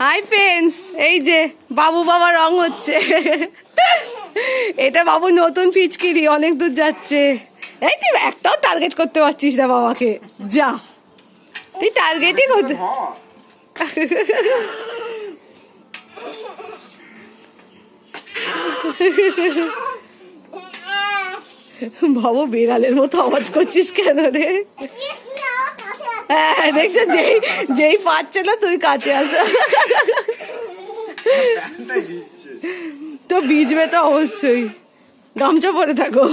Hi friends, এই যে বাবু বাবা রং হচ্ছে। এটা বাবু নতুন পিচকিরি, অনেক দূর যাচ্ছে। এই তুই একটাও টার্গেট করতে পারছিস না বাবাকে, যা তুই টার্গেটই করতে। বাবু বিড়ালের মতো আওয়াজ করছিস কেন রে? হ্যাঁ দেখছো, যেই পাচ্ছে না তুই কাছে আসা তো ভিজবে তো অবশ্যই, গামছা পরে থাকো।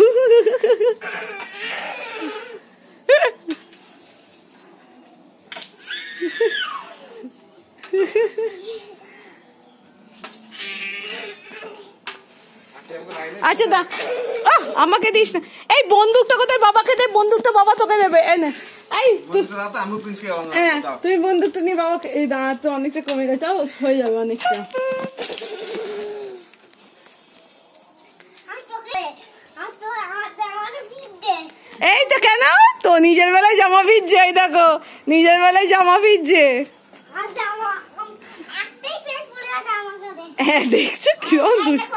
আচ্ছা দা, আমাকে দিস না। এই বন্দুকটা কোথায়? বাবাকে দে বন্দুকটা, বাবা তোকে দেবে। এনে এই হ্যাঁ, তুমি বন্দুকটা নিয়ে বাবাকে। এই দাঁড়া তো, অনেকটা কমে গেছে, হয়ে যাবে অনেকটা। এই তো কেন তো নিজের বেলায় জামা ভিজছে, এই দেখো নিজের বেলায় জামা ভিজছে। হ্যাঁ দেখছো কিরম দুষ্ট।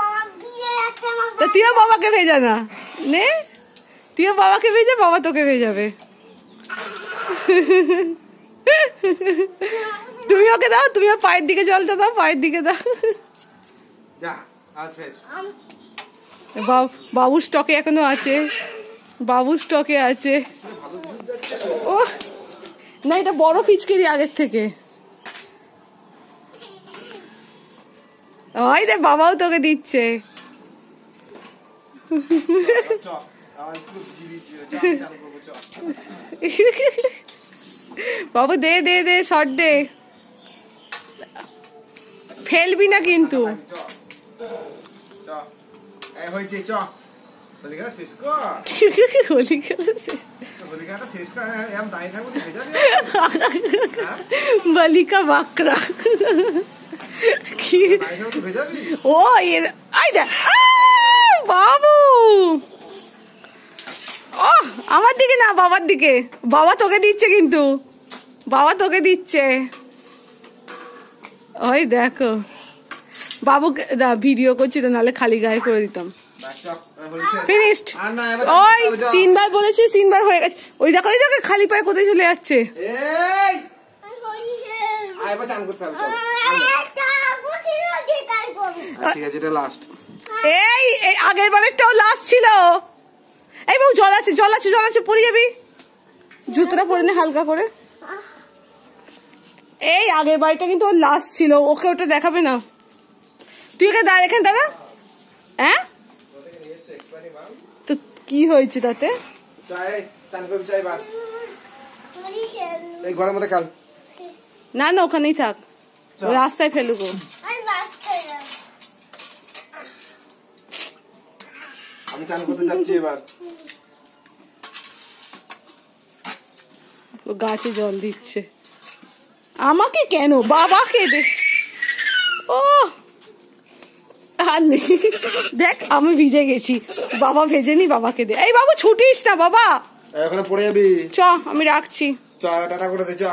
তুইও বাবাকে ভেজা না, নে তুইও বাবাকে ভেজা, বাবা তোকে ভেজাবে। তুমি ওকে দাও, তুমিও পায়ের দিকে জলটা দাও, পায়ের দিকে দাও। বাবু স্টকে এখনো আছে, বাবু স্টকে আছে। ও না, এটা বড় পিচকারি আগের থেকে। ওই দে বাবাও তোকে দিচ্ছে। বাবু দে দে দে, শট দে, ফেলবি না কিন্তু। বালিকা বাকরা ও এর বাবু। ও আমার দিকে না, বাবার দিকে। বাবা তোকে দিচ্ছে কিন্তু, বাবা তোকে দিচ্ছে। ওই দেখো বাবুকে ভিডিও করছি তো, নাহলে খালি গায়ে করে দিতাম। ফিনিশড। ওই 3 বার বলেছি, 3 বার হয়ে গেছে। ওই দেখো, ওই দেখো খালি পায়ে কোথায় চলে যাচ্ছে। এই আগের বারেরটাও লাস্ট ছিল। এই বাবু জল আছে, জল আছে, জল আছে, পড়ে যাবি। জুতোটা পরে নে হালকা করে। এই আগের বাড়িটা কিন্তু ওর লাস্ট ছিল, ওকে ওটা দেখাবে না। তুই ওকে দাঁড়া, এখানে দাঁড়া। হ্যাঁ তো কি হয়েছে তাতে? না না, ওখানেই থাক, রাস্তায় ফেলুক। আমি চান করতে যাচ্ছি এবার। গাছে জল দিচ্ছে। আমাকে কেন? বাবাকে দে। ও আর নেই, দেখ আমি ভিজে গেছি, বাবা ভেজেনি, বাবাকে দে। এই বাবু ছুটিস না বাবা, এখন পড়ে যাবি। চ আমি রাখছি। চ টাটা করে দে, চ।